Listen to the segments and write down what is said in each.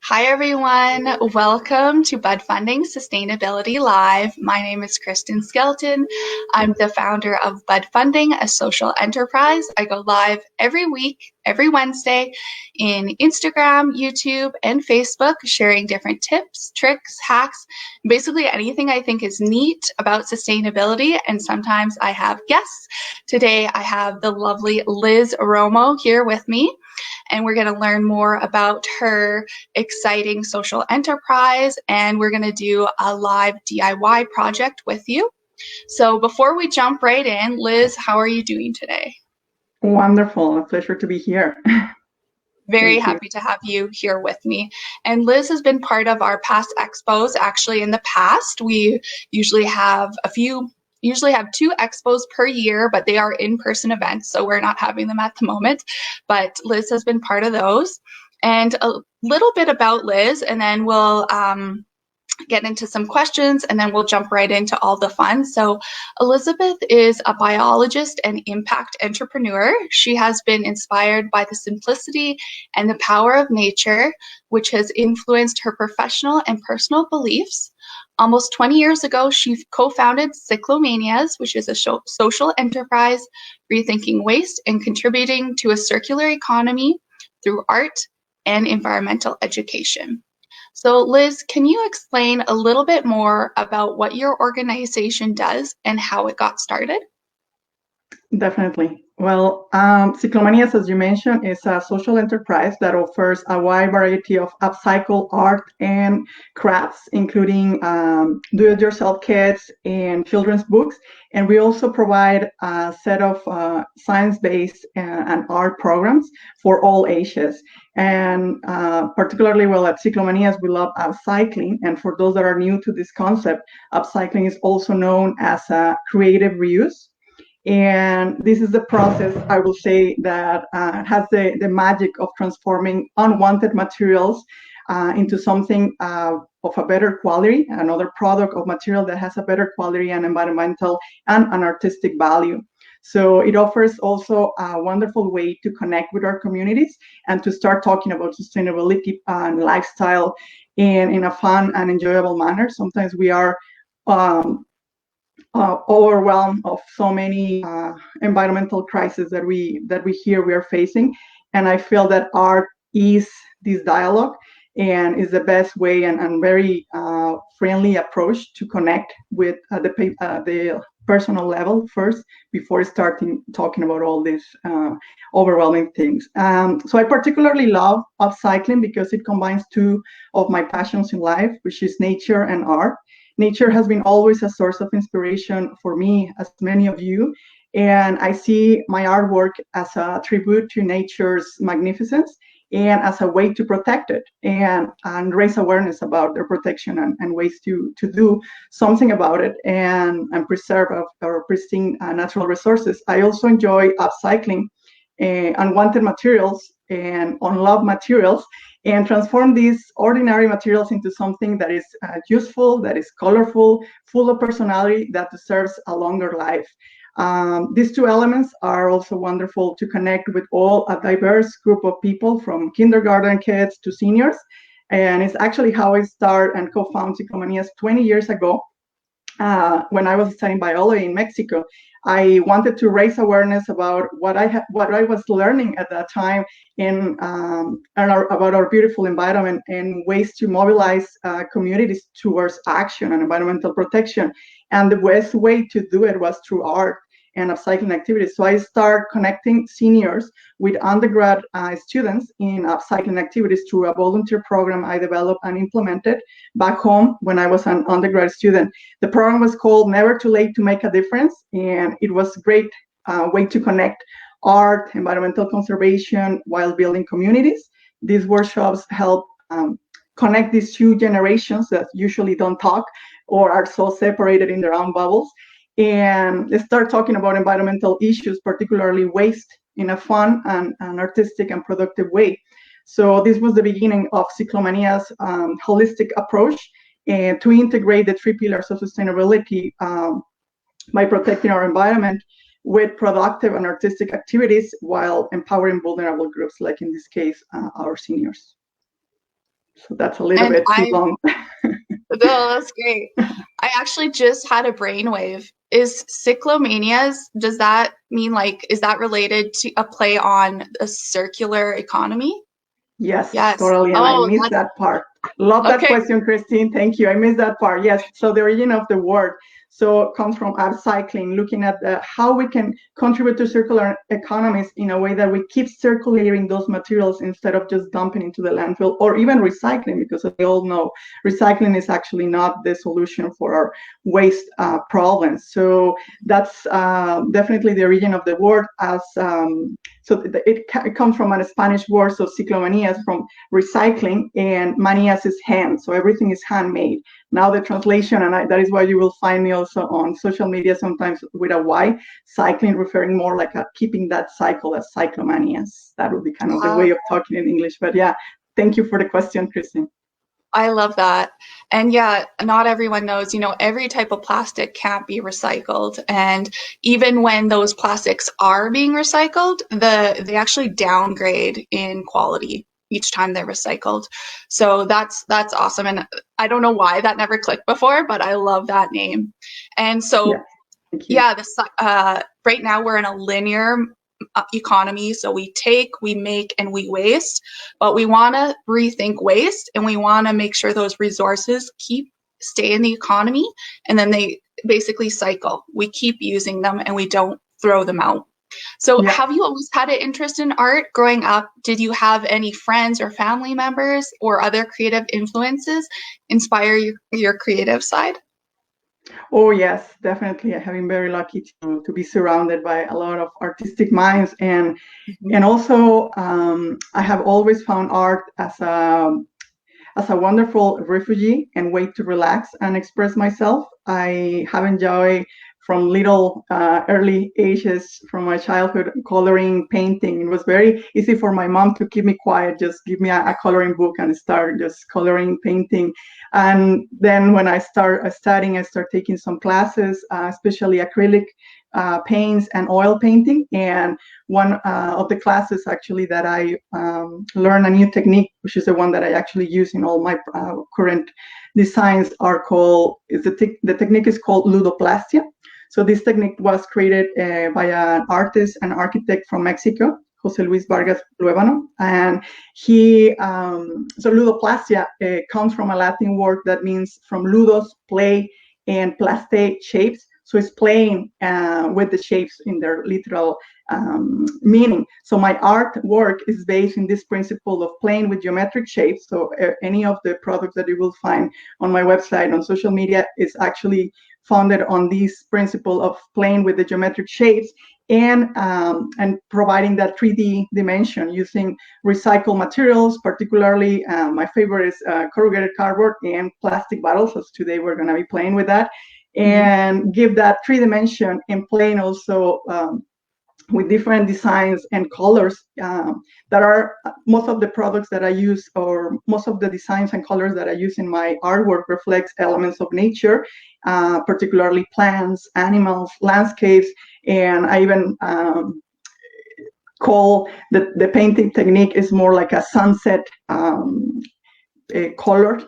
Hi, everyone. Welcome to Budfunding Sustainability Live. My name is Kristen Skelton. I'm the founder of Budfunding, a social enterprise. I go live every week, every Wednesday in Instagram, YouTube, and Facebook, sharing different tips, tricks, hacks, basically anything I think is neat about sustainability. And sometimes I have guests. Today, I have the lovely Liz Romo here with me, and we're going to learn more about her exciting social enterprise, and we're going to do a live DIY project with you. So before we jump right in, Liz, how are you doing today? Wonderful. A pleasure to be here. Very happy to have you here with me. And Liz has been part of our past expos. Actually, in the past, we usually have two expos per year, but they are in-person events, so we're not having them at the moment. But Liz has been part of those. And a little bit about Liz, and then we'll get into some questions, and then we'll jump right into all the fun. So Elizabeth is a biologist and impact entrepreneur. She has been inspired by the simplicity and the power of nature, which has influenced her professional and personal beliefs. Almost 20 years ago, she co-founded Ciclomanias, which is a social enterprise rethinking waste and contributing to a circular economy through art and environmental education. So Liz, can you explain a little bit more about what your organization does and how it got started? Definitely. Well, Ciclomanias, as you mentioned, is a social enterprise that offers a wide variety of upcycle art and crafts, including do-it-yourself kits and children's books. And we also provide a set of science-based and art programs for all ages. And particularly well at Ciclomanias, we love upcycling. And for those that are new to this concept, upcycling is also known as creative reuse. And this is the process, I will say, that has the magic of transforming unwanted materials into something of a better quality, another product of material that has a better quality and environmental and an artistic value. So it offers also a wonderful way to connect with our communities and to start talking about sustainability and lifestyle in a fun and enjoyable manner. Sometimes we are overwhelmed of so many environmental crises that we hear we are facing, and I feel that art is this dialogue and is the best way and very friendly approach to connect with the personal level first before starting talking about all these overwhelming things. So I particularly love upcycling because it combines two of my passions in life, which is nature and art. Nature has been always a source of inspiration for me, as many of you, and I see my artwork as a tribute to nature's magnificence and as a way to protect it and raise awareness about their protection and ways to do something about it and preserve our pristine natural resources. I also enjoy upcycling unwanted materials and unloved materials and transform these ordinary materials into something that is useful, that is colorful, full of personality, that deserves a longer life. These two elements are also wonderful to connect with all a diverse group of people, from kindergarten kids to seniors. And it's actually how I started and co-founded Ciclomanias 20 years ago. When I was studying biology in Mexico, I wanted to raise awareness about what I was learning at that time about our beautiful environment and ways to mobilize communities towards action and environmental protection. And the best way to do it was through art and upcycling activities. So I started connecting seniors with undergrad students in upcycling activities through a volunteer program I developed and implemented back home when I was an undergrad student. The program was called Never Too Late to Make a Difference, and it was a great way to connect art, environmental conservation while building communities. These workshops help connect these two generations that usually don't talk or are so separated in their own bubbles, and they start talking about environmental issues, particularly waste, in a fun and artistic and productive way. So this was the beginning of Ciclomania's holistic approach to integrate the three pillars of sustainability by protecting our environment with productive and artistic activities while empowering vulnerable groups, like in this case, our seniors. So that's a little And bit too long. no, that's great. I actually just had a brainwave. Is Ciclomanias, does that mean like, is that related to a play on a circular economy? Yes, Yes. totally. And I Oh, missed that's that part. Love that okay. question, Christine. Thank you. I missed that part. Yes. So the origin of the word so it comes from upcycling, looking at how we can contribute to circular economies in a way that we keep circulating those materials instead of just dumping into the landfill or even recycling, because as we all know, recycling is actually not the solution for our waste problems. So that's definitely the origin of the word as so it comes from a Spanish word, so ciclomanias, from recycling, and manias is hand. So everything is handmade. Now the translation, and that is why you will find me also on social media sometimes with a Y, cycling, referring more like a keeping that cycle as cyclomanias. That would be kind of the way of talking in English. But yeah, thank you for the question, Christine. I love that. And yeah, not everyone knows, you know, every type of plastic can't be recycled. And even when those plastics are being recycled, they actually downgrade in quality each time they're recycled. So that's awesome. And I don't know why that never clicked before, but I love that name. And so Yeah, thank you. yeah, right now we're in a linear economy. So we take, we make, and we waste, but we want to rethink waste, and we want to make sure those resources stay in the economy, and then they basically cycle. We keep using them and we don't throw them out. So Yeah. have you always had an interest in art growing up? Did you have any friends or family members or other creative influences inspire your creative side? Oh yes, definitely. I have been very lucky to be surrounded by a lot of artistic minds, and also I have always found art as a wonderful refugee and way to relax and express myself. I have enjoyed from little early ages, from my childhood, coloring, painting. It was very easy for my mom to keep me quiet, just give me a coloring book and start just coloring, painting. And then when I start studying, I start taking some classes, especially acrylic paints and oil painting. And one of the classes actually that I learned a new technique, which is the one that I actually use in all my current designs, the technique is called Ludoplastia. So this technique was created by an artist and architect from Mexico, Jose Luis Vargas Luevano, and so Ludoplastia comes from a Latin word that means from ludos, play, and plaste, shapes. So it's playing with the shapes in their literal meaning. So my artwork is based in this principle of playing with geometric shapes. So any of the products that you will find on my website, on social media, is actually founded on this principle of playing with the geometric shapes and providing that 3D dimension using recycled materials. Particularly, my favorite is corrugated cardboard and plastic bottles. So today we're going to be playing with that and give that 3D and playing also with different designs and colors that are most of the products that I use, or most of the designs and colors that I use in my artwork reflects elements of nature, particularly plants, animals, landscapes, and I even call the painting technique is more like a sunset colored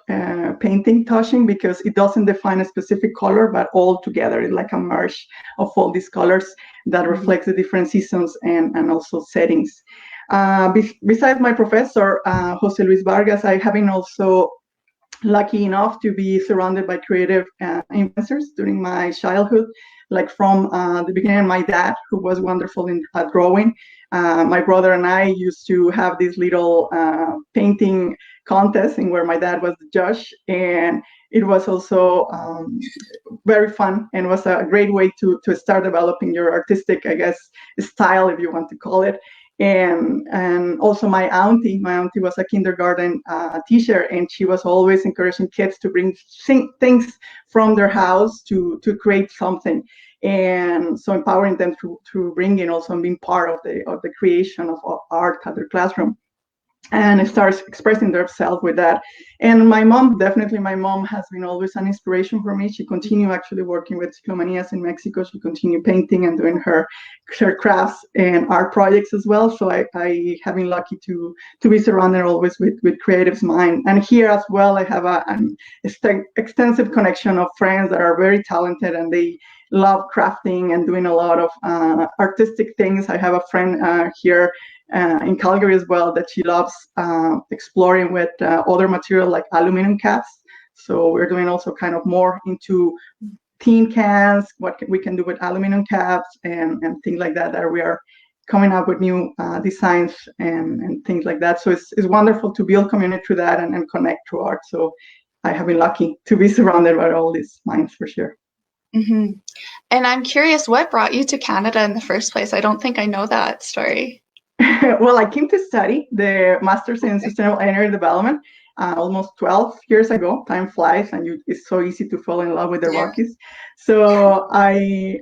painting touching, because it doesn't define a specific color, but all together it's like a merge of all these colors that reflects the different seasons and also settings. Besides my professor, Jose Luis Vargas, I have been also lucky enough to be surrounded by creative influencers during my childhood, like from the beginning, my dad, who was wonderful at drawing. My brother and I used to have this little painting contest in where my dad was the judge, and it was also very fun and was a great way to start developing your artistic, I guess, style, if you want to call it. And also my auntie was a kindergarten teacher, and she was always encouraging kids to bring things from their house to create something, and so empowering them to bring in also and being part of the creation of art at their classroom. and starts expressing themselves with that. And my mom has been always an inspiration for me. She continued actually working with Ciclomanias in Mexico. She continued painting and doing her crafts and art projects as well. So I have been lucky to be surrounded always with creatives mind. And here as well, I have an extensive connection of friends that are very talented, and they love crafting and doing a lot of artistic things. I have a friend here in Calgary as well that she loves exploring with other material like aluminum caps. So we're doing also kind of more into tin cans, what we can do with aluminum caps and things like that, that we are coming up with new designs and things like that. So it's wonderful to build community through that and connect through art. So I have been lucky to be surrounded by all these minds for sure. Mm-hmm. And I'm curious, what brought you to Canada in the first place? I don't think I know that story. Well, I came to study the Master's in Sustainable Energy Development almost 12 years ago. Time flies, and it's so easy to fall in love with the Rockies. So I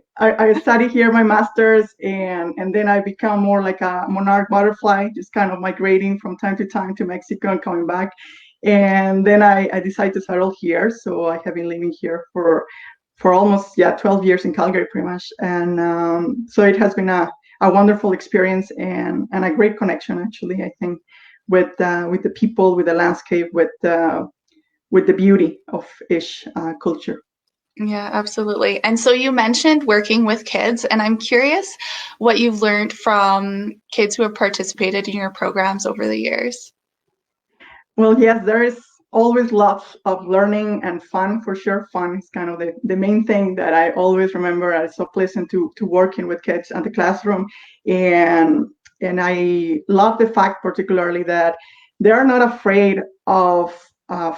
studied here my Master's, and then I become more like a monarch butterfly, just kind of migrating from time to time to Mexico and coming back. And then I decided to settle here. So I have been living here for almost 12 years in Calgary, pretty much. And so it has been a wonderful experience and a great connection, actually, I think, with the people, with the landscape, with the beauty of ish culture. Yeah, absolutely. And so you mentioned working with kids, and I'm curious what you've learned from kids who have participated in your programs over the years. Well, yes, there is always lots of learning and fun, for sure. Fun is kind of the main thing that I always remember. It's so pleasant to working with kids at the classroom. And I love the fact particularly that they are not afraid of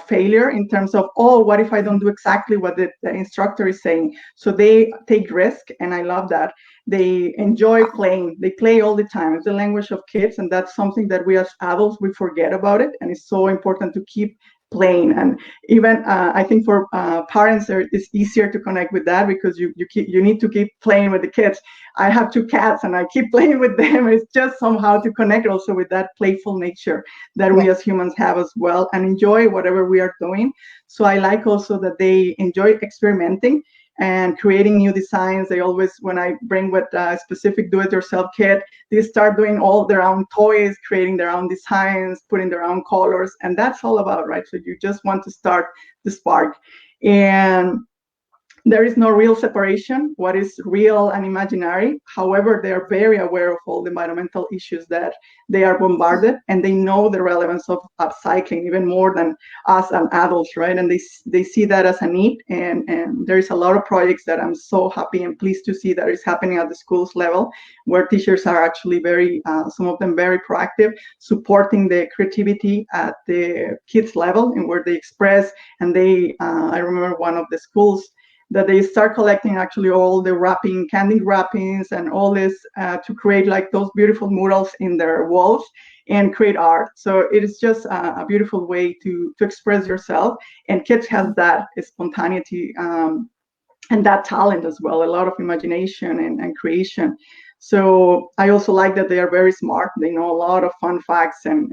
failure in terms of, oh, what if I don't do exactly what the instructor is saying? So they take risk, and I love that. They enjoy playing. They play all the time. It's the language of kids, and that's something that we as adults, we forget about it, and it's so important to keep playing. And even I think for parents, it's easier to connect with that because you need to keep playing with the kids. I have 2 cats, and I keep playing with them. It's just somehow to connect also with that playful nature that we as humans have as well, and enjoy whatever we are doing. So I like also that they enjoy experimenting and creating new designs. They always, when I bring with a specific do-it-yourself kit, they start doing all their own toys, creating their own designs, putting their own colors, and that's all about, right? So you just want to start the spark. And there is no real separation, what is real and imaginary. However, they are very aware of all the environmental issues that they are bombarded, and they know the relevance of upcycling even more than us and adults, right? And they see that as a need, and there's a lot of projects that I'm so happy and pleased to see that is happening at the schools level, where teachers are actually very, some of them very proactive, supporting the creativity at the kids level and where they express. And they, I remember one of the schools that they start collecting actually all the candy wrappings and all this to create like those beautiful murals in their walls and create art. So it is just a beautiful way to express yourself. And kids have that spontaneity and that talent as well, a lot of imagination and creation. So I also like that they are very smart. They know a lot of fun facts and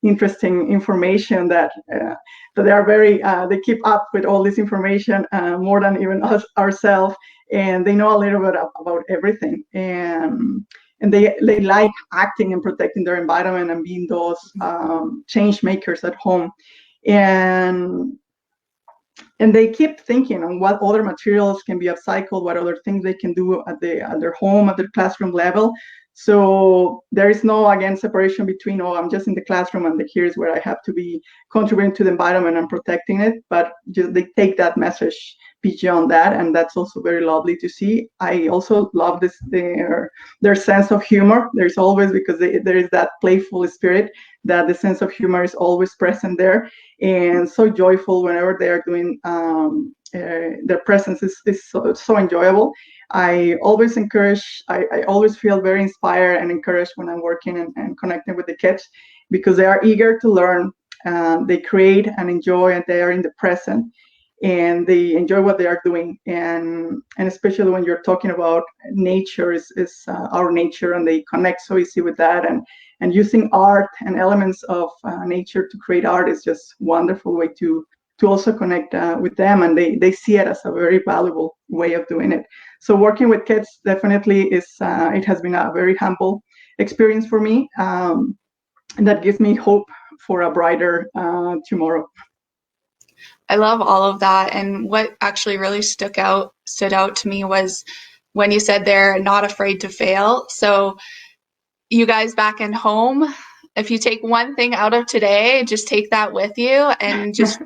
interesting information that they are very, they keep up with all this information more than even us ourselves. And they know a little bit about everything. And they like acting and protecting their environment and being those change makers at home. And they keep thinking on what other materials can be upcycled, what other things they can do at their home, at their classroom level. So there is no, again, separation between, oh, I'm just in the classroom and here's where I have to be contributing to the environment and protecting it. But just they take that message beyond that, and that's also very lovely to see. I also love their sense of humor. There's always, because there is that playful spirit, that the sense of humor is always present there, and so joyful whenever they are doing their presence is so enjoyable. I always encourage, I always feel very inspired and encouraged when I'm working and connecting with the kids, because they are eager to learn. They create and enjoy, and they are in the present. and they enjoy what they are doing. And especially when you're talking about nature is our nature, and they connect so easy with that. And using art and elements of nature to create art is just wonderful way to also connect with them, and they see it as a very valuable way of doing it. So working with kids definitely is it has been a very humble experience for me, and that gives me hope for a brighter tomorrow. I love all of that. And what actually really stood out to me was when you said they're not afraid to fail. So you guys back in home, if you take one thing out of today, just take that with you and just,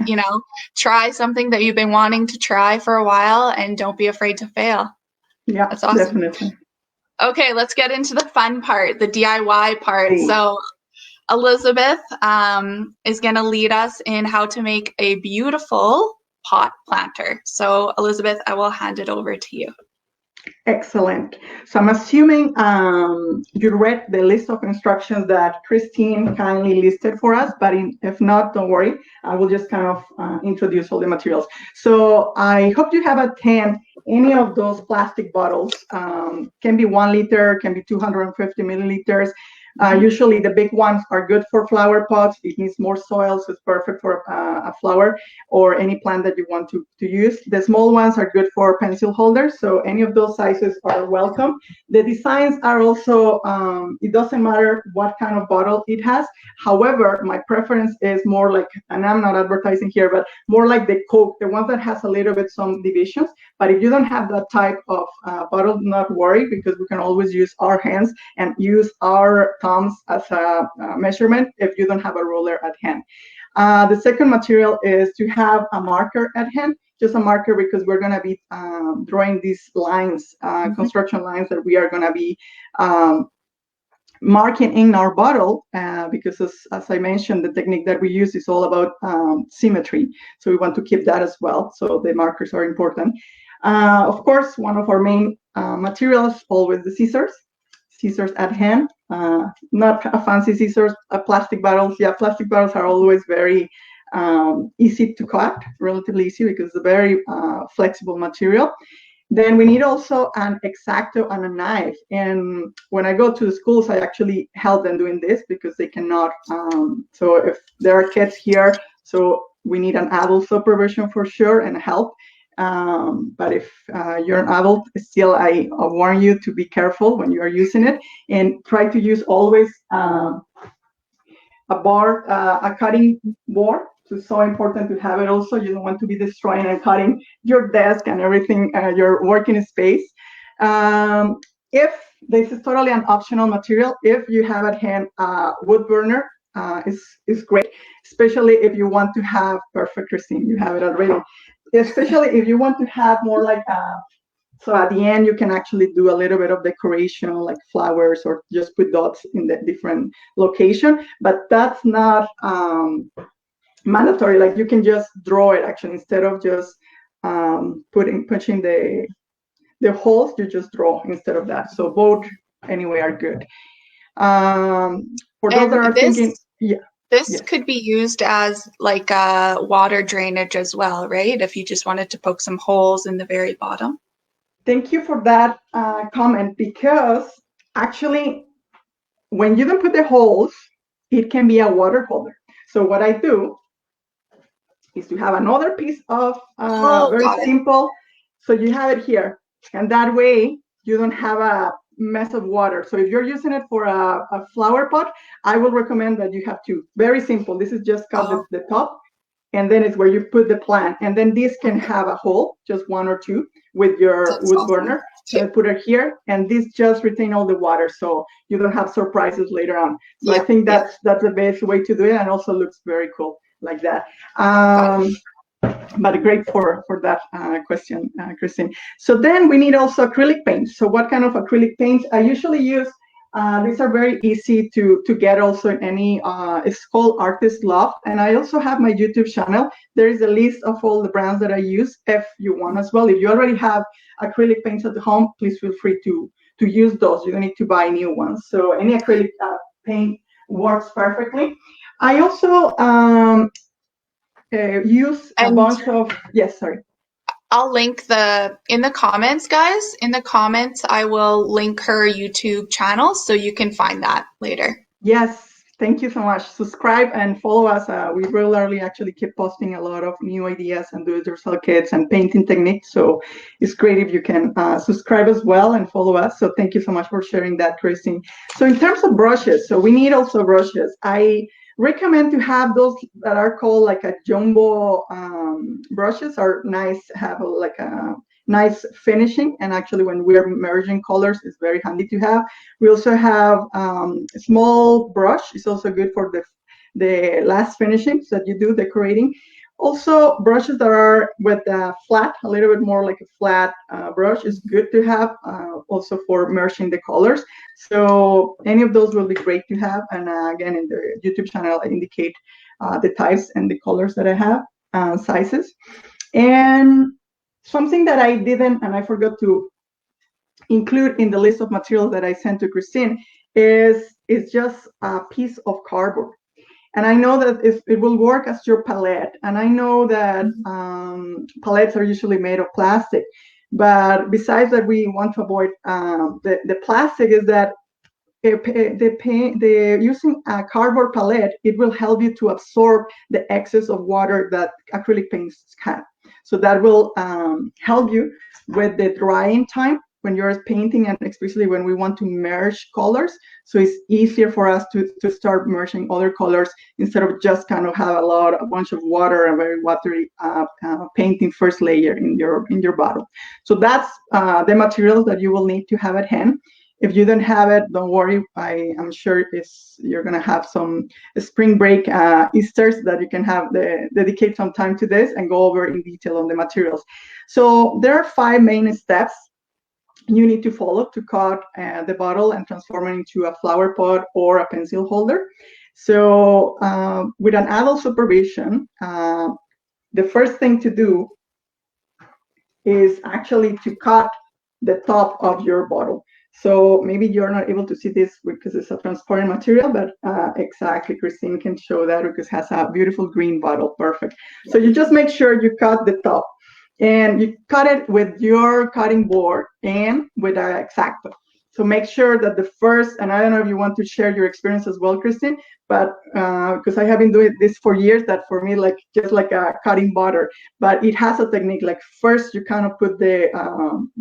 try something that you've been wanting to try for a while, and don't be afraid to fail. Yeah, that's awesome. Definitely. Okay, let's get into the fun part, the DIY part. Hey. So Elizabeth is going to lead us in how to make a beautiful pot planter. So Elizabeth, I will hand it over to you. Excellent. So I'm assuming you read the list of instructions that Christine kindly listed for us, but if not, don't worry. I will just kind of introduce all the materials. So I hope you have at hand any of those plastic bottles. Can be 1 liter, can be 250 milliliters. Usually the big ones are good for flower pots. It needs more soil, so it's perfect for a flower or any plant that you want to use. The small ones are good for pencil holders, so any of those sizes are welcome. The designs are also, it doesn't matter what kind of bottle it has. However, my preference is more like, and I'm not advertising here, but more like the Coke, the one that has a little bit some divisions. But if you don't have that type of bottle, do not worry, because we can always use our hands and use our thumbs as a measurement if you don't have a ruler at hand. The second material is to have a marker at hand, just a marker, because we're going to be drawing these lines, construction lines that we are going to be marking in our bottle, because as I mentioned, the technique that we use is all about symmetry. So we want to keep that as well. So the markers are important. Of course, one of our main materials, always the scissors. Scissors at hand, not a fancy scissors, plastic bottles. Yeah, plastic bottles are always very easy to cut, relatively easy, because it's a very flexible material. Then we need also an exacto and a knife. And when I go to the schools, I actually help them doing this, because they cannot. So if there are kids here, so we need an adult supervision for sure and help. But if you're an adult, still I warn you to be careful when you are using it, and try to use always a cutting board. So it's so important to have it also. You don't want to be destroying and cutting your desk and everything, your working space. If this is totally an optional material, if you have at hand wood burner, is great, especially if you want to have perfect, Christine, you have it already. Especially if you want to have more like so at the end you can actually do a little bit of decoration, like flowers, or just put dots in the different location. But that's not mandatory. Like, you can just draw it actually, instead of just punching the holes. You just draw instead of that. So both anyway are good. For those that are thinking, yeah. This could be used as like a water drainage as well, right? If you just wanted to poke some holes in the very bottom. Thank you for that comment, because actually when you don't put the holes, it can be a water holder. So what I do is to have another piece of very simple. So you have it here, and that way you don't have a mess of water. So if you're using it for a flower pot, I will recommend that you have two. Very simple. This is just cut the top, and then it's where you put the plant. And then this can have a hole, just one or two, with your wood burner. So put it here, and this just retain all the water, so you don't have surprises later on. So I think that's the best way to do it, and also looks very cool like that. But great for that question, Christine. So then we need also acrylic paint. So what kind of acrylic paints? I usually use, these are very easy to get also in any, it's called Artist Loft. And I also have my YouTube channel. There is a list of all the brands that I use, if you want as well. If you already have acrylic paints at home, please feel free to use those. You don't need to buy new ones. So any acrylic paint works perfectly. I also use a And bunch of, yes, sorry. I'll link in the comments, guys. In the comments, I will link her YouTube channel so you can find that later. Yes, thank you so much. Subscribe and follow us. We regularly actually keep posting a lot of new ideas and do-it-yourself kits and painting techniques. So it's great if you can subscribe as well and follow us. So thank you so much for sharing that, Christine. So in terms of brushes, so we need also brushes. I recommend to have those that are called like a jumbo brushes, are nice, have like a nice finishing, and actually when we're merging colors it's very handy to have. We also have a small brush. It's also good for the last finishings that you do decorating. Also, brushes that are with a flat, a little bit more like a flat brush is good to have, also for merging the colors. So any of those will be great to have. And again, in the YouTube channel, I indicate the types and the colors that I have, sizes. And something that I didn't, and I forgot to include in the list of materials that I sent to Christine is just a piece of cardboard. And I know that it will work as your palette. And I know that palettes are usually made of plastic. But besides that, we want to avoid the plastic, is that using a cardboard palette, it will help you to absorb the excess of water that acrylic paints have. So that will help you with the drying time when you're painting, and especially when we want to merge colors. So it's easier for us to start merging other colors instead of just kind of have a bunch of water, a very watery painting first layer in your bottle. So that's the materials that you will need to have at hand. If you don't have it, don't worry. I'm sure you're going to have some spring break Easters that you can have dedicate some time to this and go over in detail on the materials. So there are 5 main steps you need to follow to cut the bottle and transform it into a flower pot or a pencil holder. So with an adult supervision, the first thing to do is actually to cut the top of your bottle. So maybe you're not able to see this because it's a transparent material, but exactly, Christine can show that because it has a beautiful green bottle. Perfect. So you just make sure you cut the top. And you cut it with your cutting board and with an exacto. So make sure that the first, and I don't know if you want to share your experience as well, Christine, but because I have been doing this for years, that for me, like just like a cutting butter, but it has a technique. Like first you kind of put the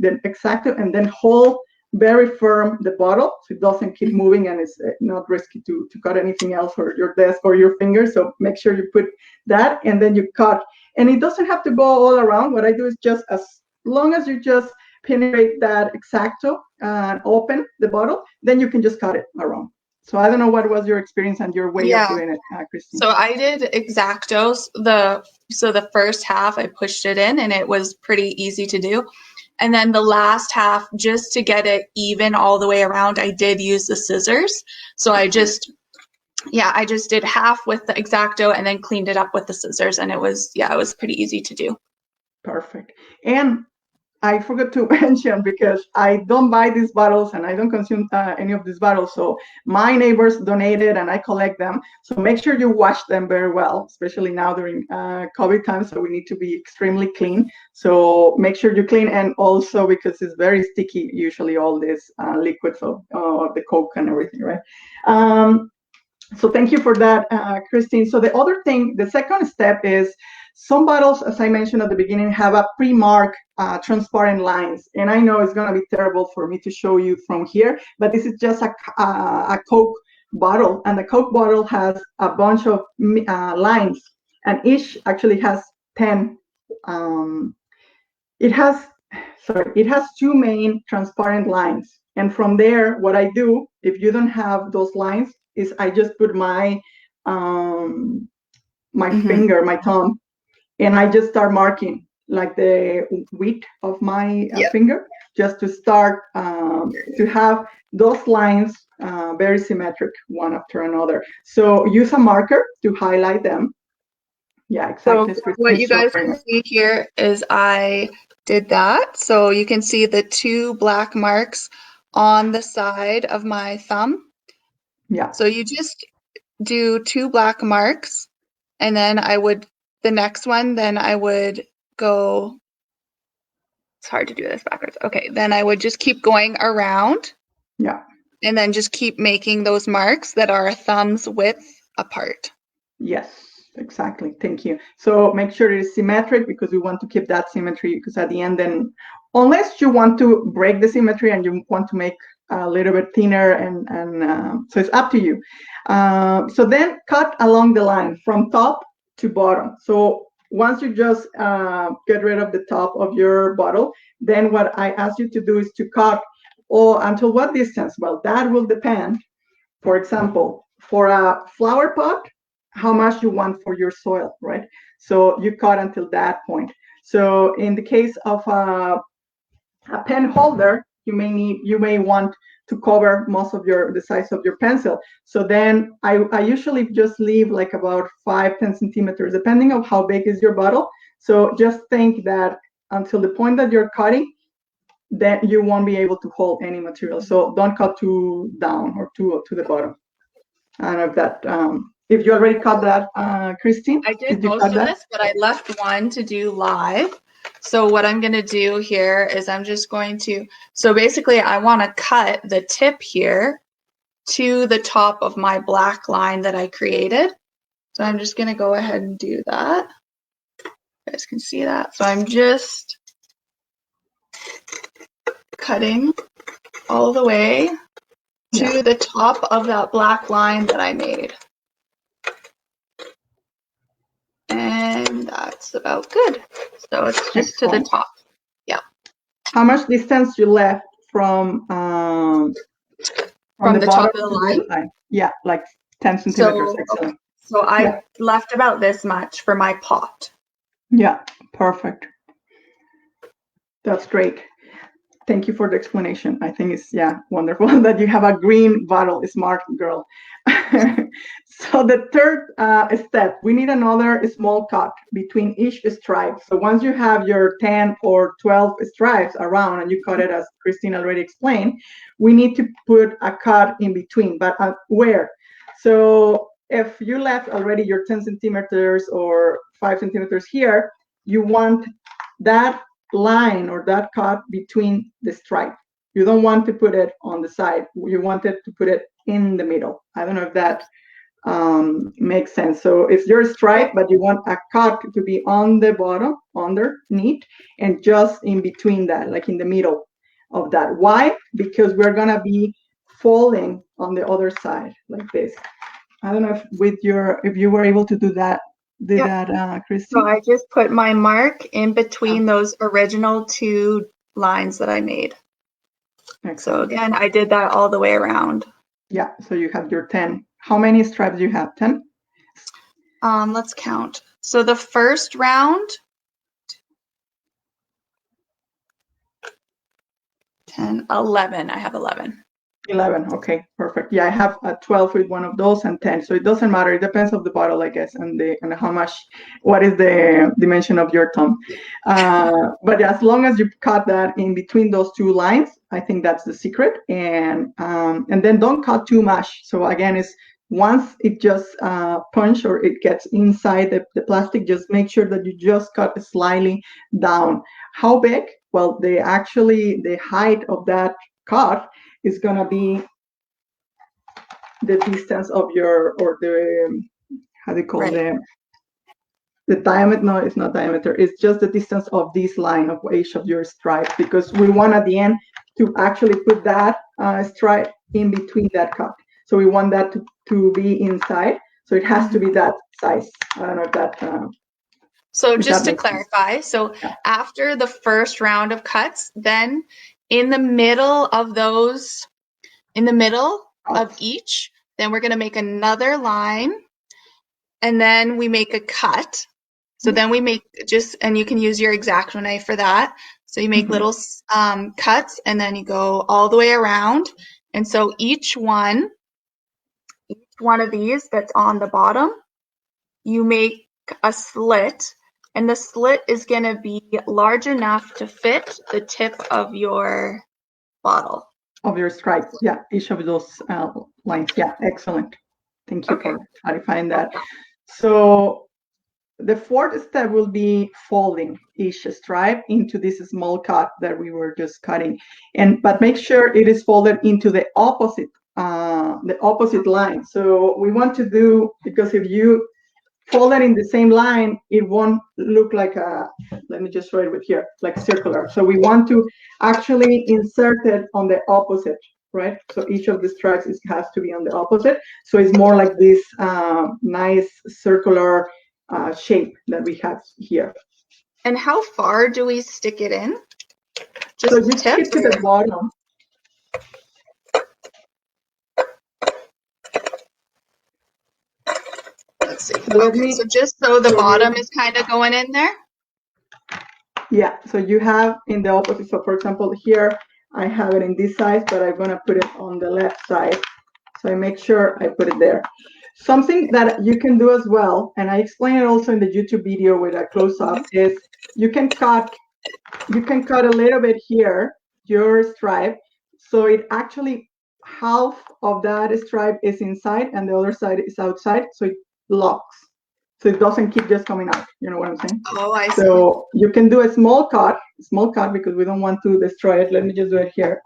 exacto and then hold very firm the bottle so it doesn't keep moving, and it's not risky to cut anything else or your desk or your fingers. So make sure you put that and then you cut. And it doesn't have to go all around. What I do is just as long as you just penetrate that exacto and open the bottle, then you can just cut it around. So I don't know what was your experience and your way of doing it, Christine. So I did exactos. So the first half I pushed it in and it was pretty easy to do. And then the last half, just to get it even all the way around, I did use the scissors. So I just did half with the exacto and then cleaned it up with the scissors, and it was pretty easy to do. Perfect. And I forgot to mention, because I don't buy these bottles and I don't consume any of these bottles. So my neighbors donated and I collect them. So make sure you wash them very well, especially now during COVID time. So we need to be extremely clean. So make sure you clean, and also because it's very sticky, usually all this liquids of the Coke and everything, right? So thank you for that, Christine. So the other thing, the second step is some bottles, as I mentioned at the beginning, have a pre-marked transparent lines. And I know it's going to be terrible for me to show you from here, but this is just a Coke bottle. And the Coke bottle has a bunch of lines, and each actually has 10. It has 2 main transparent lines. And from there, what I do, if you don't have those lines, is I just put my finger, my thumb, and I just start marking like the width of my finger, just to start to have those lines very symmetric one after another. So use a marker to highlight them. Yeah, exactly. So what you guys can see here is I did that. So you can see the 2 black marks on the side of my thumb. Yeah. So you just do 2 black marks, and then I would the next one, then I would go, it's hard to do this backwards. Okay, then I would just keep going around. Yeah. And then just keep making those marks that are a thumb's width apart. Yes, exactly. Thank you. So make sure it is symmetric because we want to keep that symmetry, because at the end then, unless you want to break the symmetry and you want to make a little bit thinner, and so it's up to you. So then cut along the line from top to bottom. So once you just get rid of the top of your bottle, then what I ask you to do is to cut until what distance? Well, that will depend. For example, for a flower pot, how much you want for your soil, right? So you cut until that point. So in the case of a pen holder, you may want to cover most of the size of your pencil. So then I usually just leave like about 5-10 centimeters, depending on how big is your bottle. So just think that until the point that you're cutting, then you won't be able to hold any material. So don't cut too down or too to the bottom. I don't know if that, if you already cut that, Christine? I did most of this, but I left one to do live. So what I'm going to do here is I'm just going to, so basically I want to cut the tip here to the top of my black line that I created. So I'm just going to go ahead and do that. You guys can see that. So I'm just cutting all the way to the top of that black line that I made. And that's about good. So it's just to the top. Yeah. How much distance you left from the top of the line? Yeah, like 10 centimeters. So, excellent. So I left about this much for my pot. Yeah, perfect. That's great. Thank you for the explanation. I think it's, wonderful that you have a green bottle. Smart girl. So the third step, we need another small cut between each stripe. So once you have your 10 or 12 stripes around and you cut it, as Christine already explained, we need to put a cut in between, but where? So if you left already your 10 centimeters or 5 centimeters here, you want that line or that cut between the stripe. You don't want to put it on the side. You want it to put it in the middle. I don't know if that makes sense. So it's your stripe, but you want a cut to be on the bottom, underneath, and just in between that, like in the middle of that. Why? Because we're gonna be folding on the other side like this. I don't know if you were able to do that. Christine? So I just put my mark in between those original two lines that I made. Excellent. So again, I did that all the way around. Yeah, so you have your 10. How many stripes do you have? 10? Let's count. So the first round, 10, 11. I have 11. 11. Okay, perfect. Yeah, I have 12 with one of those and 10. So it doesn't matter. It depends on the bottle, I guess, and how much, what is the dimension of your thumb. But as long as you cut that in between those two lines, I think that's the secret. And then don't cut too much. So again, it's once it just punch or it gets inside the plastic, just make sure that you just cut slightly down. How big? Well, the height of that cut is going to be the distance of your, or the, how do you call it? The diameter. No, it's not diameter. It's just the distance of this line of each of your stripes, because we want at the end to actually put that stripe in between that cut. So we want that to be inside. So it has to be that size. I don't know if that... So just to clarify, so after the first round of cuts, then in the middle of those, in the middle of each, then we're going to make another line, and then we make a cut. So then we make and you can use your exacto knife for that. So you make little cuts, and then you go all the way around. And so each one of these that's on the bottom, you make a slit. And the slit is going to be large enough to fit the tip of your bottle. Of your stripe. Yeah, each of those lines. Yeah, excellent. Thank you for clarifying that. So the fourth step will be folding each stripe into this small cut that we were just cutting, but make sure it is folded into the opposite line. So we want to do, because if you fold it in the same line, it won't look like a, let me just write it here, like circular. So we want to actually insert it on the opposite, right? So each of the stripes has to be on the opposite. So it's more like this nice circular shape that we have here. And how far do we stick it in? Just so you stick it to the bottom. Let's see. Okay, so just so the bottom is kind of going in there? Yeah, so you have in the opposite. So for example, here I have it in this side, but I'm gonna put it on the left side. So I make sure I put it there. Something that you can do as well, and I explain it also in the YouTube video with a close-up, is you can cut a little bit here, your stripe, so it actually, half of that stripe is inside and the other side is outside, so it locks. So it doesn't keep just coming out. You know what I'm saying? Oh, I see. So you can do a small cut because we don't want to destroy it. Let me just do it here.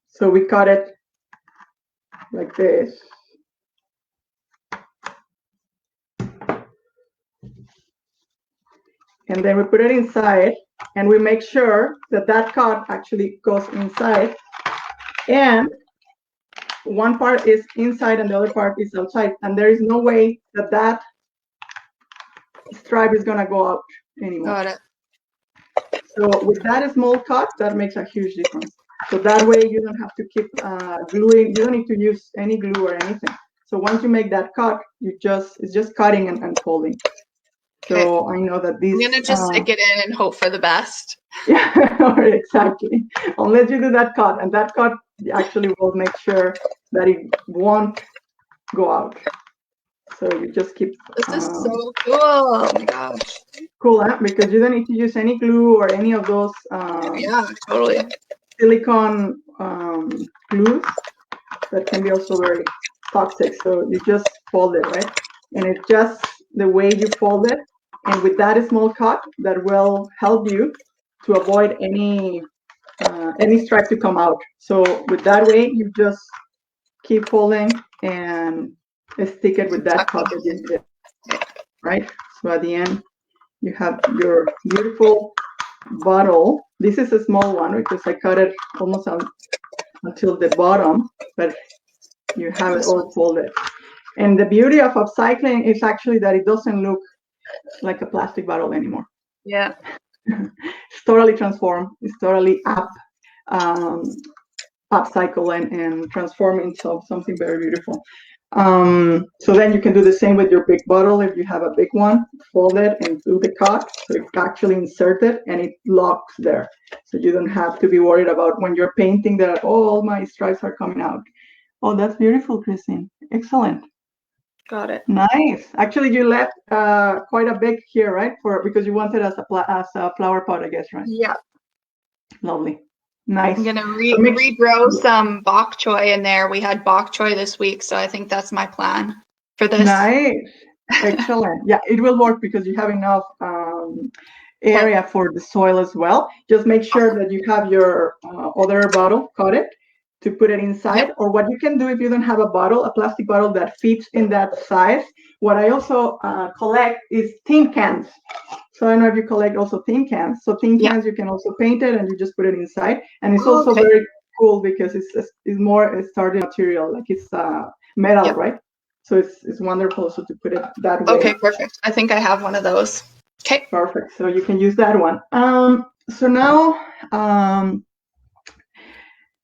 So we cut it like this. And then we put it inside, and we make sure that that cut actually goes inside, and one part is inside and the other part is outside, and there is no way that that stripe is going to go out anymore. Got it. So with that small cut, that makes a huge difference. So that way you don't have to keep gluing. You don't need to use any glue or anything. So once you make that cut, it's just cutting and folding. Okay. So I know that this. I'm gonna just stick it in and hope for the best. Yeah, exactly. Unless you do that cut, and that cut actually will make sure that it won't go out. So you just keep. This is so cool. Oh my gosh. Cool, huh? Because you don't need to use any glue or any of those. Yeah, totally. Silicone glues that can be also very toxic. So you just fold it, right? And it's just the way you fold it. And with that small cut, that will help you to avoid any stripe to come out. So with that way, you just keep folding and stick it with that cut that you did, right? So at the end, you have your beautiful bottle. This is a small one because I cut it almost until the bottom, but you have it all folded. And the beauty of upcycling is actually that it doesn't look like a plastic bottle anymore. Yeah. It's totally transformed. It's totally upcycle and transform into something very beautiful. So then you can do the same with your big bottle. If you have a big one, fold it and do the cut. So it actually insert it and it locks there. So you don't have to be worried about when you're painting that, oh, all my stripes are coming out. Oh, that's beautiful, Christine. Excellent. Got it. Nice. Actually, you left quite a bit here, right? Because you wanted as a flower pot, I guess, right? Yeah. Lovely. Nice. I'm gonna regrow some bok choy in there. We had bok choy this week, so I think that's my plan for this. Nice. Excellent. Yeah, it will work because you have enough area for the soil as well. Just make sure that you have your other bottle, cut it, to put it inside. Yep. Or what you can do if you don't have a plastic bottle that fits in that size. What I also collect is tin cans. So I don't know if you collect also tin cans. So tin cans, you can also paint it and you just put it inside. And it's also very cool because it's more a starting material, like it's metal, right? So it's wonderful also to put it that way. Okay, perfect. I think I have one of those. Okay. Perfect. So you can use that one. So now,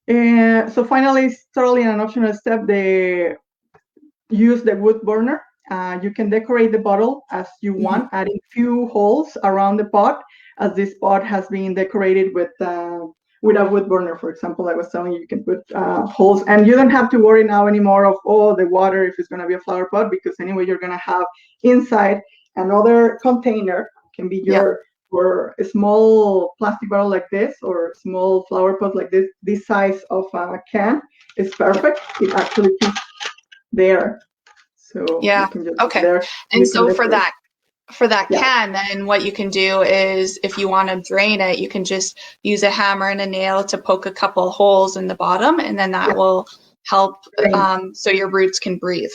so finally, it's totally an optional step. They use the wood burner. You can decorate the bottle as you want, adding few holes around the pot, as this pot has been decorated with a wood burner. For example, I was telling you, you can put holes, and you don't have to worry now anymore of the water if it's going to be a flower pot, because anyway you're going to have inside another container. Can be your or a small plastic bottle like this, or small flower pot like this. This size of a can is perfect. It actually fits there. So you can just there. And so for that For that Yeah. can, then what you can do is if you want to drain it, you can just use a hammer and a nail to poke a couple holes in the bottom, and then that will help so your roots can breathe.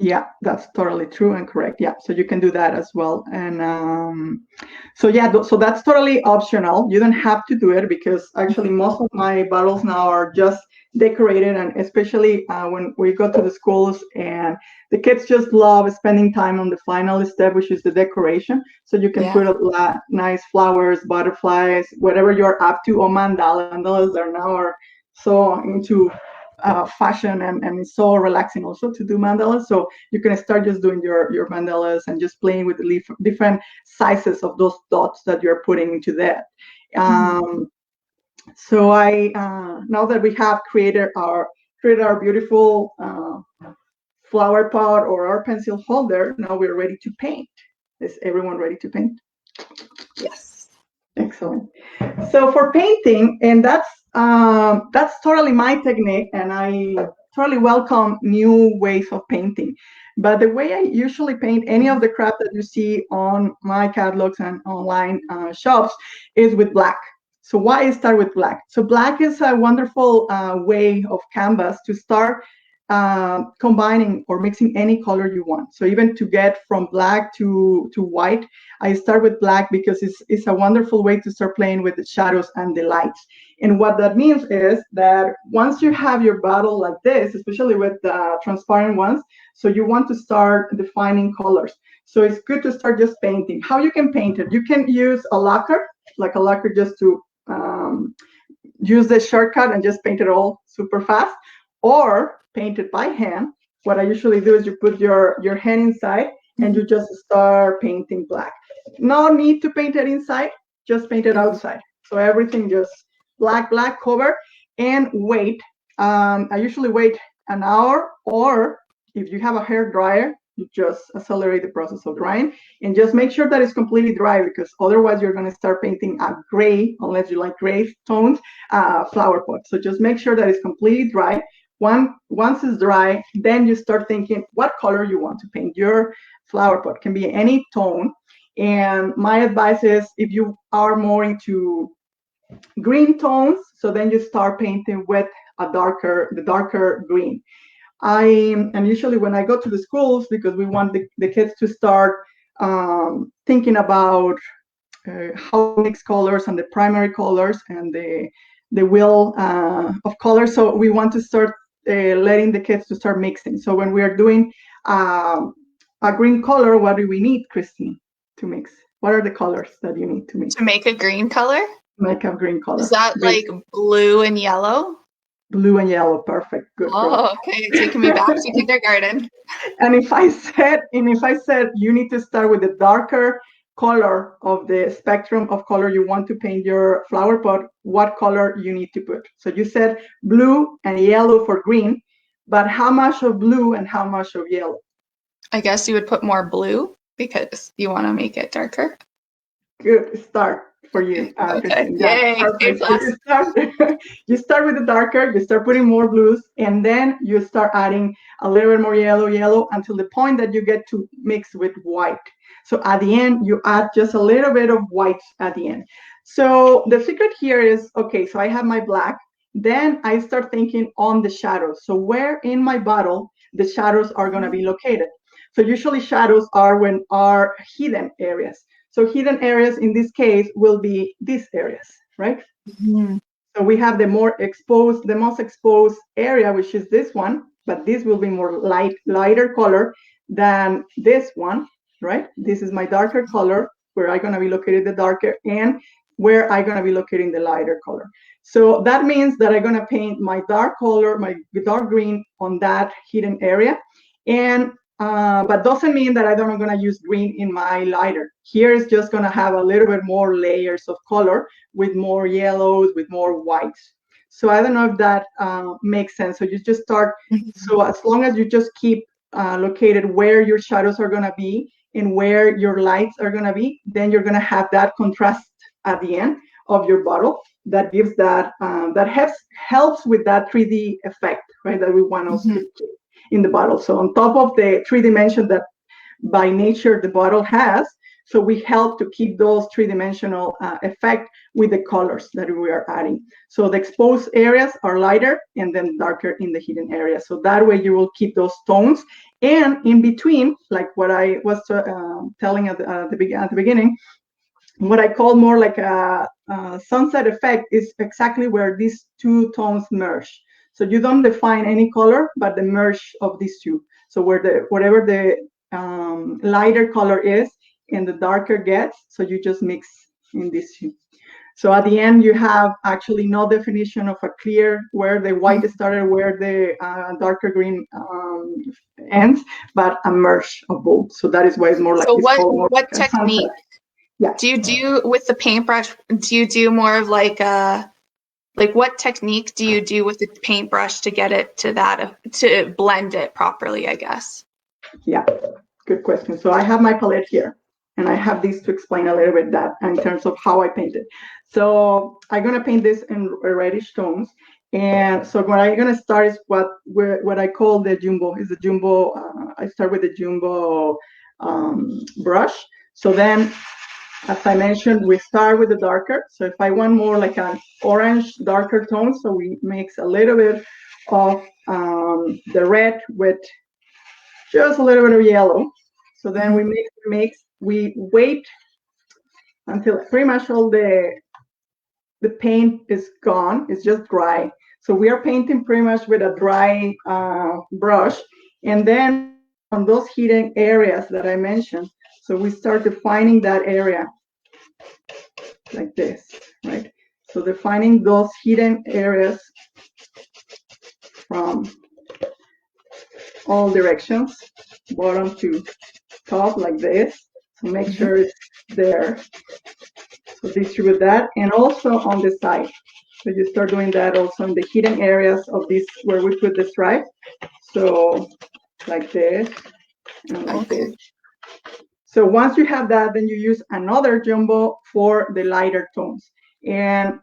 Yeah, that's totally true and correct. Yeah, so you can do that as well. And so yeah, so that's totally optional. You don't have to do it because actually most of my bottles now are just decorated, and especially when we go to the schools and the kids just love spending time on the final step, which is the decoration. So you can put nice flowers, butterflies, whatever you're up to, or mandalas are now are so into fashion, and it's so relaxing also to do mandalas. So you can start just doing your mandalas and just playing with the different sizes of those dots that you're putting into that. So I now that we have created our beautiful flower pot or our pencil holder, now we're ready to paint. Is everyone ready to paint? Yes. Excellent. So for painting, and that's totally my technique, and I totally welcome new ways of painting. But the way I usually paint any of the craft that you see on my catalogs and online shops is with black. So why I start with black? So black is a wonderful way of canvas to start combining or mixing any color you want. So even to get from black to white, I start with black because it's a wonderful way to start playing with the shadows and the lights. And what that means is that once you have your bottle like this, especially with the transparent ones, so you want to start defining colors. So it's good to start just painting. How you can paint it? You can use a lacquer, like a lacquer, just to use the shortcut and just paint it all super fast, or paint it by hand. What I usually do is you put your hand inside and you just start painting black. No need to paint it inside, just paint it outside. So everything just black cover, and wait. I usually wait an hour, or if you have a hair dryer, you just accelerate the process of drying and just make sure that it's completely dry, because otherwise you're going to start painting a gray, unless you like gray tones, flower pot. So just make sure that it's completely dry. Once it's dry, then you start thinking what color you want to paint your flower pot. Can be any tone. And my advice is, if you are more into green tones, so then you start painting with the darker green. And usually when I go to the schools, because we want the kids to start thinking about how to mix colors and the primary colors and the wheel of colors. So we want to start letting the kids to start mixing. So when we are doing a green color, what do we need, Christine, to mix? What are the colors that you need to mix? To make a green color? Make a green color. Is that like blue and yellow? Blue and yellow, perfect. Good. Oh, okay. Taking me back to kindergarten. And if I said you need to start with the darker color of the spectrum of color you want to paint your flower pot, what color you need to put? So you said blue and yellow for green, but how much of blue and how much of yellow? I guess you would put more blue because you want to make it darker. Good start for you. Okay. Yeah, yay. You start with the darker, you start putting more blues, and then you start adding a little bit more yellow until the point that you get to mix with white. So at the end, you add just a little bit of white at the end. So the secret here is, okay, so I have my black, then I start thinking on the shadows. So where in my bottle the shadows are going to be located. So usually shadows are hidden areas. So hidden areas in this case will be these areas, right? Mm-hmm. So we have the most exposed area, which is this one, but this will be more lighter color than this one, right? This is my darker color, where I'm going to be located the darker, and where I'm going to be locating the lighter color. So that means that I'm going to paint my dark color, my dark green, on that hidden area. And but doesn't mean that I'm going to use green in my lighter. Here is just going to have a little bit more layers of color with more yellows, with more whites. So I don't know if that makes sense. So you just start. So as long as you just keep located where your shadows are going to be and where your lights are going to be, then you're going to have that contrast at the end of your bottle that gives that helps with that 3D effect, right? That we want also to keep in the bottle. So on top of the 3 dimension that by nature the bottle has, So we help to keep those three-dimensional effect with the colors that we are adding. So the exposed areas are lighter and then darker in the hidden area. So that way you will keep those tones. And in between, like what I was telling at the beginning, what I call more like a sunset effect is exactly where these two tones merge. So you don't define any color, but the merge of these two. So whatever the lighter color is and the darker gets, so you just mix in these two. So at the end, you have actually no definition of a clear where the white started, where the darker green ends, but a merge of both. So that is why it's more like so this. What technique yeah. do you do with the paintbrush? Do you do more of like what technique do you do with the paintbrush to get it to blend it properly, I guess? Yeah, good question. So I have my palette here, and I have these to explain a little bit that in terms of how I paint it. So I'm gonna paint this in reddish tones. And so what I'm gonna start is what I call the jumbo. Is the jumbo? I start with the jumbo brush. So then, as I mentioned, we start with the darker. So if I want more like an orange, darker tone, so we mix a little bit of the red with just a little bit of yellow. So then we mix, we wait until pretty much all the paint is gone. It's just dry. So we are painting pretty much with a dry brush. And then on those hidden areas that I mentioned, so we start defining that area like this, right? So defining those hidden areas from all directions, bottom to top like this. So make sure it's there. So distribute that, and also on the side. So you start doing that also in the hidden areas of this where we put the stripe. So like this and like this. So once you have that, then you use another jumbo for the lighter tones. And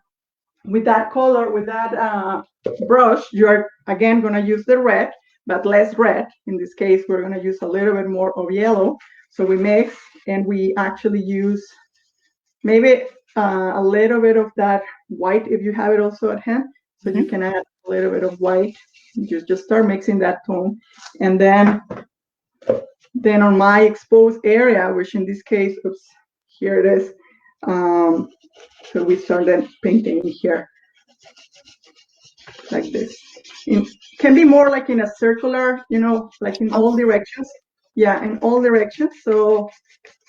with that color, with that brush, you are again going to use the red, but less red. In this case, we're going to use a little bit more of yellow. So we mix, and we actually use maybe a little bit of that white if you have it also at hand. So you can add a little bit of white. You just start mixing that tone. And then on my exposed area, which in this case, oops, here it is. So we started painting here like this. It can be more like in a circular, like in all directions. Yeah, in all directions. So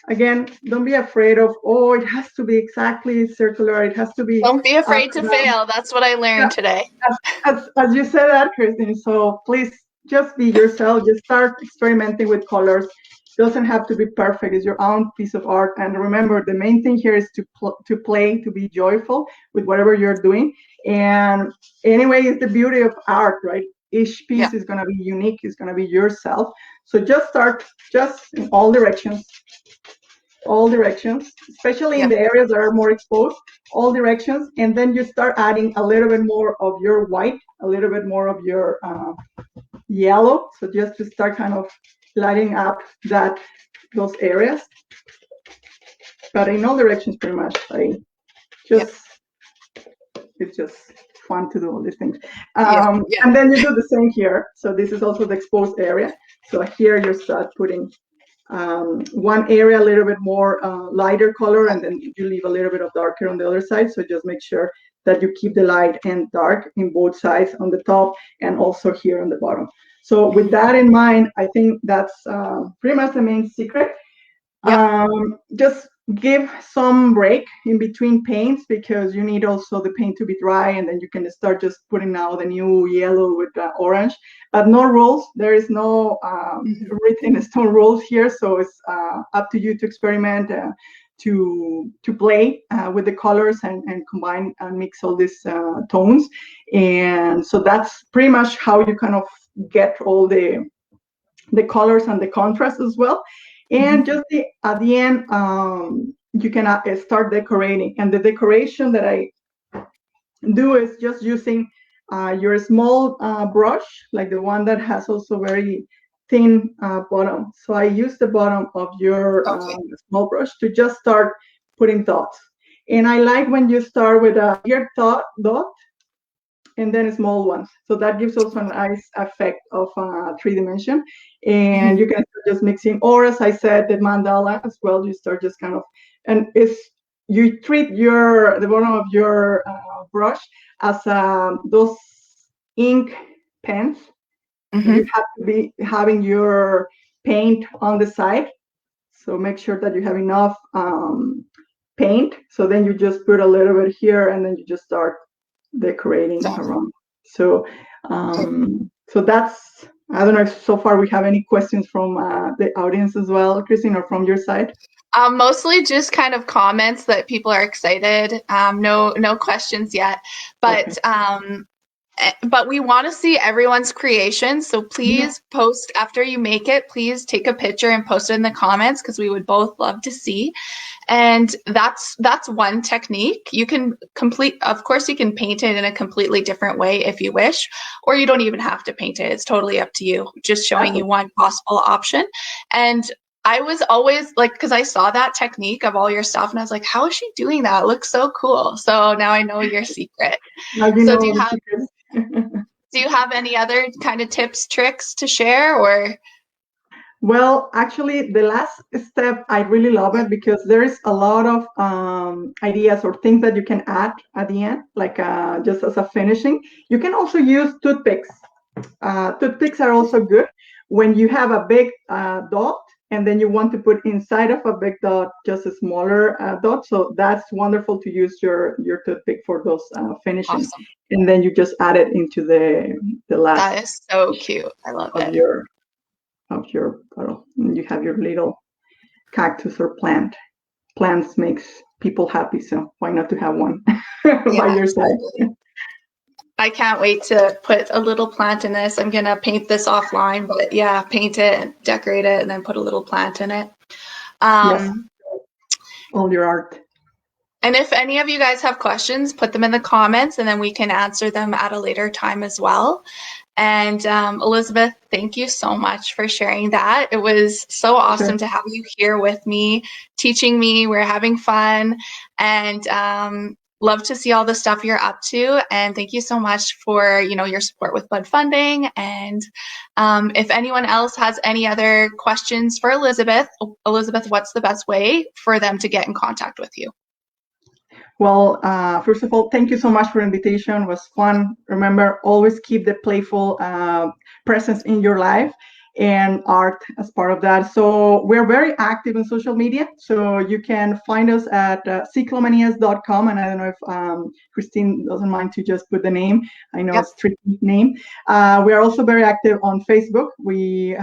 again, don't be afraid of, it has to be exactly circular. It has to be. Don't be afraid to fail. That's what I learned today. As you said that, Christine. So please just be yourself. Just start experimenting with colors. It doesn't have to be perfect. It's your own piece of art. And remember, the main thing here is to play, to be joyful with whatever you're doing. And anyway, it's the beauty of art, right? Each piece is going to be unique. It's going to be yourself. So just start in all directions, especially in the areas that are more exposed, all directions. And then you start adding a little bit more of your white, a little bit more of your yellow. So just to start kind of lighting up those areas. But in all directions, pretty much. It's just fun to do all these things. And then you do the same here. So this is also the exposed area. So here you start putting one area a little bit more lighter color, and then you leave a little bit of darker on the other side. So just make sure that you keep the light and dark in both sides, on the top and also here on the bottom. So with that in mind, I think that's pretty much the main secret. Just give some break in between paints, because you need also the paint to be dry, and then you can start just putting now the new yellow with the orange. But no rules. There is no written in stone rules here, so it's up to you to experiment, to play with the colors and combine and mix all these tones. And so that's pretty much how you kind of get all the colors and the contrast as well. And just at the end, you can start decorating. And the decoration that I do is just using your small brush, like the one that has also very thin bottom. So I use the bottom of your Okay. small brush to just start putting dots. And I like when you start with a bigger dot and then small ones. So that gives also a nice effect of 3D. And you can just mix in, or as I said, the mandala as well. You start just kind of, and it's, you treat the bottom of your brush as those ink pens. You have to be having your paint on the side. So make sure that you have enough paint. So then you just put a little bit here, and then you just start decorating around. So so that's, I don't know if so far we have any questions from the audience as well, Christine, or from your side. Mostly just kind of comments that people are excited. No questions yet, but Okay. but we want to see everyone's creation. So please post after you make it. Please take a picture and post it in the comments, because we would both love to see. And that's one technique. You can of course, you can paint it in a completely different way if you wish, or you don't even have to paint it. It's totally up to you. Just showing you one possible option. And I was always like, because I saw that technique of all your stuff, and I was like, how is she doing that? It looks so cool. So now I know your secret. Now you So know the secret. do you have any other kind of tips, tricks to share, or? Well, actually, the last step, I really love it, because there is a lot of ideas or things that you can add at the end, like just as a finishing. You can also use toothpicks. Toothpicks are also good when you have a big dot, and then you want to put inside of a big dot just a smaller dot. So that's wonderful to use your toothpick for those finishing. Awesome. And then you just add it into the last. That is so cute. I love of it. your bottle. And you have your little cactus or plant. Plants makes people happy, so why not to have one by your side? I can't wait to put a little plant in this. I'm gonna paint this offline, but yeah, paint it and decorate it, and then put a little plant in it. Yes, all your art. And if any of you guys have questions, put them in the comments, and then we can answer them at a later time as well. And Elizabeth, thank you so much for sharing that. It was so awesome to have you here with me, teaching me. We're having fun, and love to see all the stuff you're up to. And thank you so much for your support with Budfunding. And if anyone else has any other questions for Elizabeth, what's the best way for them to get in contact with you? Well, first of all, thank you so much for the invitation. It was fun. Remember, always keep the playful presence in your life, and art as part of that. So we're very active in social media. So you can find us at ciclomanias.com. And I don't know if Christine doesn't mind to just put the name. I know it's a tricky name. We are also very active on Facebook. We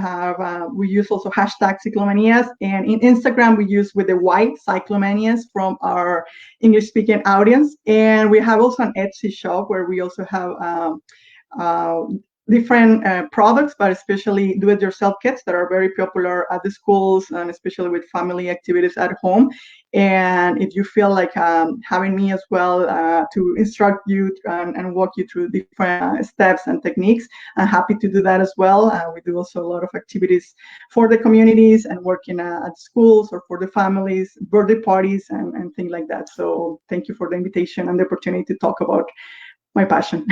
use also hashtag Ciclomanias. And in Instagram, we use with the white Ciclomanias from our English-speaking audience. And we have also an Etsy shop where we also have different products, but especially do-it-yourself kits that are very popular at the schools, and especially with family activities at home. And if you feel like having me as well to instruct you and walk you through different steps and techniques, I'm happy to do that as well. We do also a lot of activities for the communities and working at schools or for the families, birthday parties, and things like that. So thank you for the invitation and the opportunity to talk about my passion.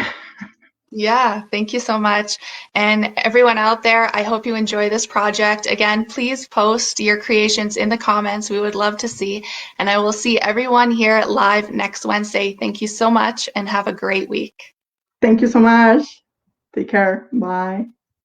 Yeah, thank you so much. And everyone out there, I hope you enjoy this project. Again, please post your creations in the comments. We would love to see. And I will see everyone here live next Wednesday. Thank you so much, and have a great week. Thank you so much. Take care. Bye.